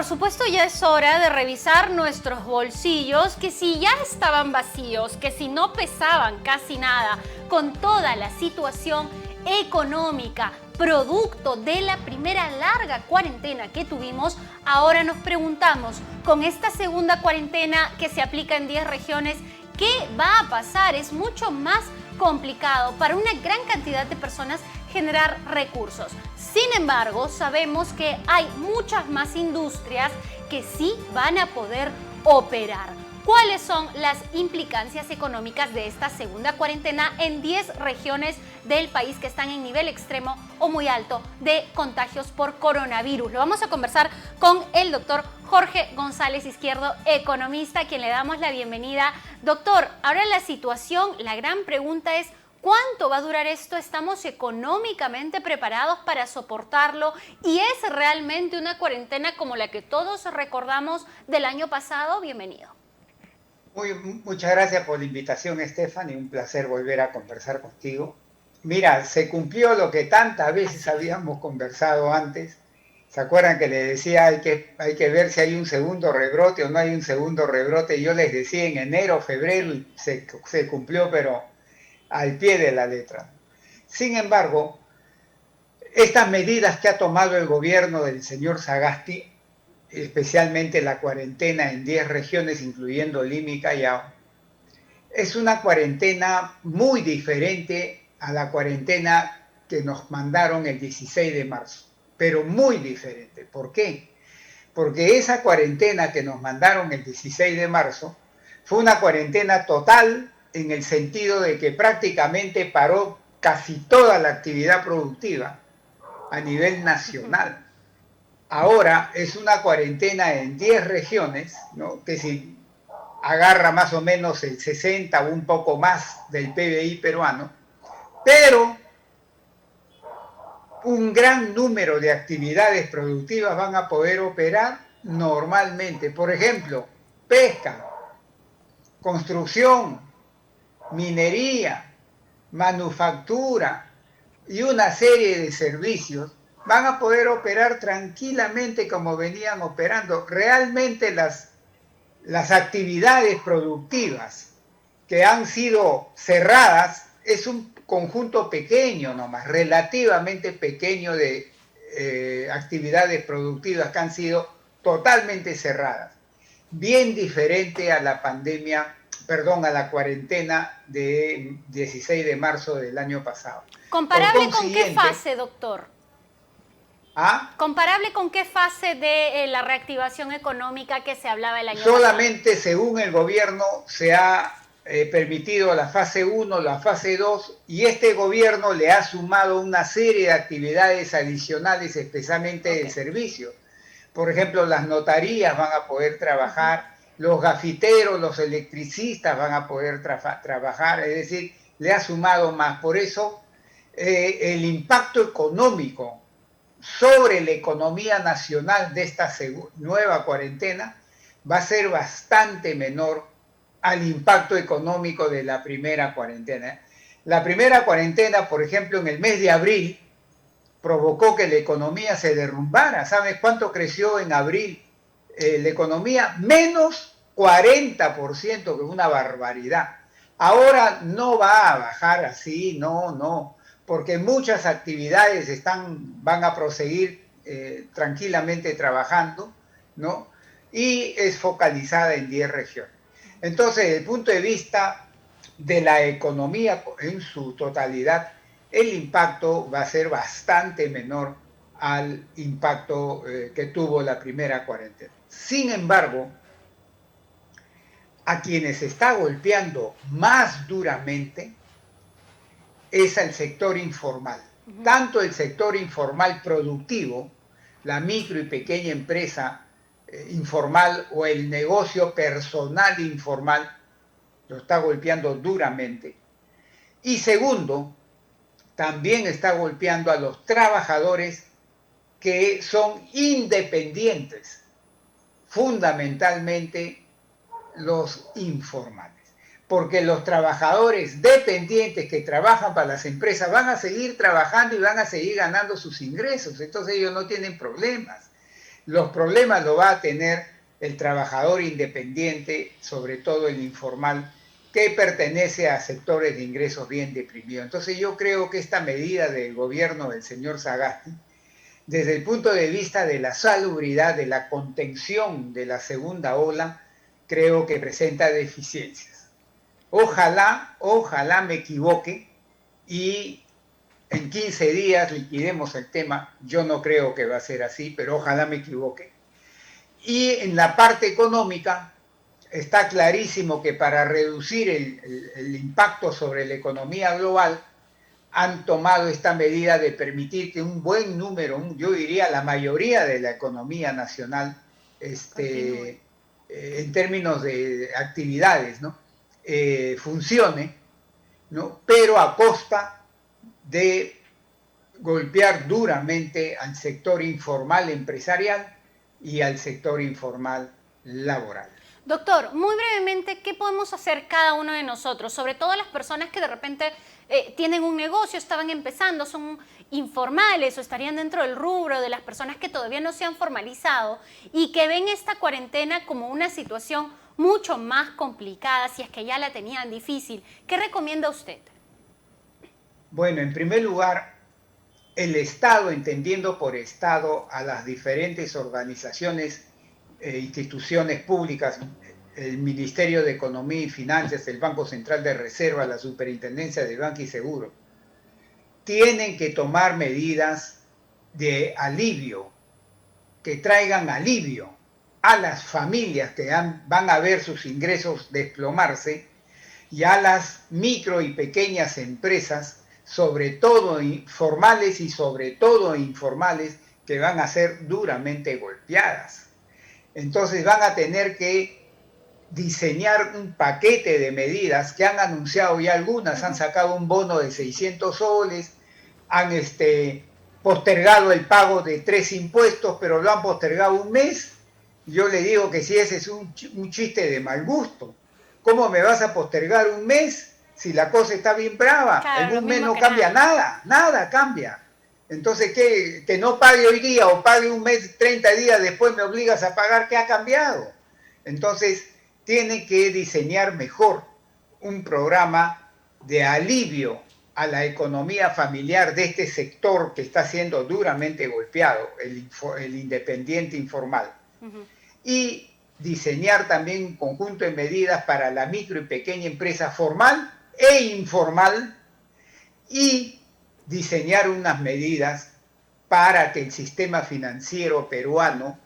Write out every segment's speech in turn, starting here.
por supuesto ya es hora de revisar nuestros bolsillos, que si ya estaban vacíos, que si no pesaban casi nada, con toda la situación económica, producto de la primera larga cuarentena que tuvimos, ahora nos preguntamos, con esta segunda cuarentena que se aplica en 10 regiones, ¿qué va a pasar? Es mucho más complicado para una gran cantidad de personas generar recursos. Sin embargo, sabemos que hay muchas más industrias que sí van a poder operar. ¿Cuáles son las implicancias económicas de esta segunda cuarentena en 10 regiones del país que están en nivel extremo o muy alto de contagios por coronavirus? Lo vamos a conversar con el doctor Jorge González Izquierdo, economista, a quien le damos la bienvenida. Doctor, ahora la situación, la gran pregunta es, ¿cuánto va a durar esto? ¿Estamos económicamente preparados para soportarlo? ¿Y es realmente una cuarentena como la que todos recordamos del año pasado? Bienvenido. Muchas gracias por la invitación, Stephanie. Un placer volver a conversar contigo. Mira, se cumplió lo que tantas veces habíamos conversado antes. ¿Se acuerdan que les decía hay que ver si hay un segundo rebrote o no hay un segundo rebrote? Yo les decía en enero, febrero, y se cumplió, pero al pie de la letra. Sin embargo, estas medidas que ha tomado el gobierno del señor Sagasti, especialmente la cuarentena en 10 regiones, incluyendo Lima y Callao, es una cuarentena muy diferente a la cuarentena que nos mandaron el 16 de marzo, pero muy diferente. ¿Por qué? Porque esa cuarentena que nos mandaron el 16 de marzo fue una cuarentena total en el sentido de que prácticamente paró casi toda la actividad productiva a nivel nacional. Ahora es una cuarentena en 10 regiones, ¿no? Que si agarra más o menos el 60 o un poco más del PBI peruano, pero un gran número de actividades productivas van a poder operar normalmente. Por ejemplo, pesca, construcción, minería, manufactura y una serie de servicios van a poder operar tranquilamente como venían operando. Realmente las actividades productivas que han sido cerradas es un conjunto pequeño nomás, relativamente pequeño de actividades productivas que han sido totalmente cerradas. Bien diferente a la pandemia, perdón, a la cuarentena de 16 de marzo del año pasado. ¿Comparable con qué fase, doctor? ¿Ah? ¿Comparable con qué fase de la reactivación económica que se hablaba el año pasado? Solamente según el gobierno se ha permitido la fase 1, la fase 2, y este gobierno le ha sumado una serie de actividades adicionales, especialmente de servicios. Por ejemplo, las notarías van a poder trabajar, los gafiteros, los electricistas van a poder trabajar, es decir, le ha sumado más. Por eso, el impacto económico sobre la economía nacional de esta nueva cuarentena va a ser bastante menor al impacto económico de la primera cuarentena. La primera cuarentena, por ejemplo, en el mes de abril, provocó que la economía se derrumbara. ¿Sabes cuánto creció en abril la economía? Menos 40%, que es una barbaridad. Ahora no va a bajar así, no, porque muchas actividades van a proseguir tranquilamente trabajando, ¿no? Y es focalizada en 10 regiones. Entonces, desde el punto de vista de la economía en su totalidad, el impacto va a ser bastante menor al impacto que tuvo la primera cuarentena. Sin embargo, a quienes está golpeando más duramente es al sector informal. Tanto el sector informal productivo, la micro y pequeña empresa informal o el negocio personal informal, lo está golpeando duramente. Y segundo, también está golpeando a los trabajadores que son independientes, fundamentalmente los informales. Porque los trabajadores dependientes que trabajan para las empresas van a seguir trabajando y van a seguir ganando sus ingresos, entonces ellos no tienen problemas. Los problemas lo va a tener el trabajador independiente, sobre todo el informal, que pertenece a sectores de ingresos bien deprimidos. Entonces yo creo que esta medida del gobierno del señor Sagasti, desde el punto de vista de la salubridad, de la contención de la segunda ola, creo que presenta deficiencias. Ojalá me equivoque y en 15 días liquidemos el tema. Yo no creo que va a ser así, pero ojalá me equivoque. Y en la parte económica, está clarísimo que para reducir el impacto sobre la economía global, han tomado esta medida de permitir que un buen número, yo diría la mayoría de la economía nacional, en términos de actividades, ¿no? Funcione, ¿no? Pero a costa de golpear duramente al sector informal empresarial y al sector informal laboral. Doctor, muy brevemente, ¿qué podemos hacer cada uno de nosotros? Sobre todo las personas que de repente tienen un negocio, estaban empezando, son informales o estarían dentro del rubro de las personas que todavía no se han formalizado y que ven esta cuarentena como una situación mucho más complicada, si es que ya la tenían difícil. ¿Qué recomienda usted? Bueno, en primer lugar, el Estado, entendiendo por Estado a las diferentes organizaciones instituciones públicas, el Ministerio de Economía y Finanzas, el Banco Central de Reserva, la Superintendencia del Banco y Seguro, tienen que tomar medidas de alivio, que traigan alivio a las familias que van a ver sus ingresos desplomarse y a las micro y pequeñas empresas, sobre todo formales y sobre todo informales, que van a ser duramente golpeadas. Entonces van a tener que diseñar un paquete de medidas que han anunciado ya algunas, han sacado un bono de 600 soles, han postergado el pago de 3 impuestos, pero lo han postergado un mes. Yo le digo que si ese es un chiste de mal gusto. ¿Cómo me vas a postergar un mes si la cosa está bien brava? Claro, en un mes no cambia nada cambia. Entonces, ¿qué? Que no pague hoy día o pague un mes, 30 días después me obligas a pagar, ¿qué ha cambiado? Entonces, tiene que diseñar mejor un programa de alivio a la economía familiar de este sector que está siendo duramente golpeado, el independiente informal. Y diseñar también un conjunto de medidas para la micro y pequeña empresa formal e informal y diseñar unas medidas para que el sistema financiero peruano,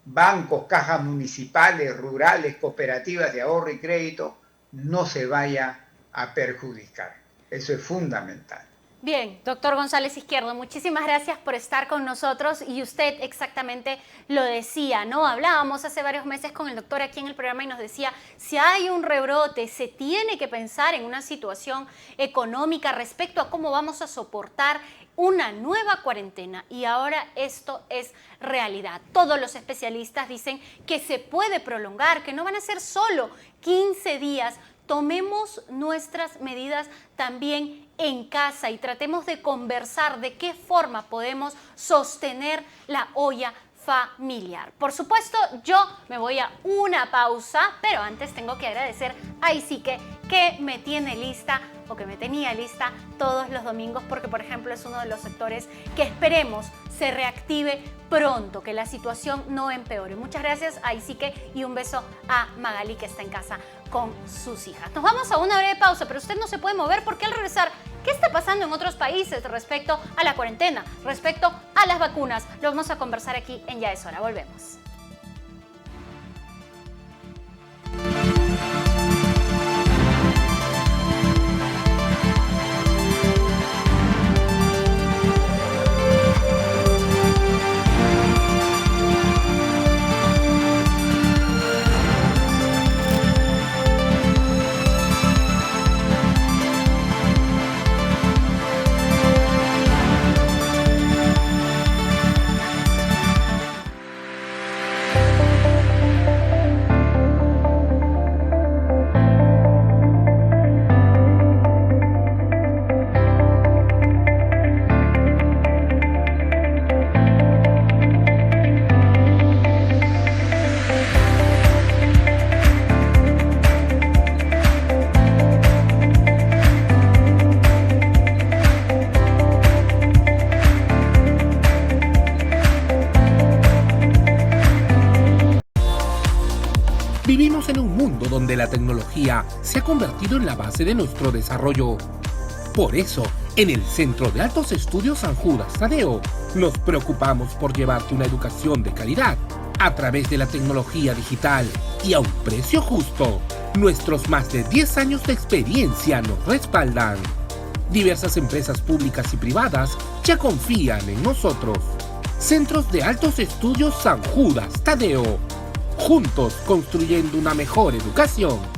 bancos, cajas municipales, rurales, cooperativas de ahorro y crédito, no se vaya a perjudicar. Eso es fundamental. Bien, doctor González Izquierdo, muchísimas gracias por estar con nosotros y usted exactamente lo decía, ¿no? Hablábamos hace varios meses con el doctor aquí en el programa y nos decía, si hay un rebrote, se tiene que pensar en una situación económica respecto a cómo vamos a soportar una nueva cuarentena y ahora esto es realidad. Todos los especialistas dicen que se puede prolongar, que no van a ser solo 15 días. Tomemos nuestras medidas también en casa y tratemos de conversar de qué forma podemos sostener la olla familiar. Por supuesto, yo me voy a una pausa, pero antes tengo que agradecer a Isique que me tiene lista o que me tenía lista todos los domingos porque, por ejemplo, es uno de los sectores que esperemos se reactive pronto, que la situación no empeore. Muchas gracias a Isique y un beso a Magali que está en casa con sus hijas. Nos vamos a una breve pausa, pero usted no se puede mover porque al regresar, ¿qué está pasando en otros países respecto a la cuarentena, respecto a las vacunas? Lo vamos a conversar aquí en Ya es Hora. Volvemos. la tecnología se ha convertido en la base de nuestro desarrollo. Por eso, en el Centro de Altos Estudios San Judas Tadeo, nos preocupamos por llevarte una educación de calidad a través de la tecnología digital y a un precio justo. Nuestros más de 10 años de experiencia nos respaldan. Diversas empresas públicas y privadas ya confían en nosotros. Centros de Altos Estudios San Judas Tadeo. Juntos construyendo una mejor educación.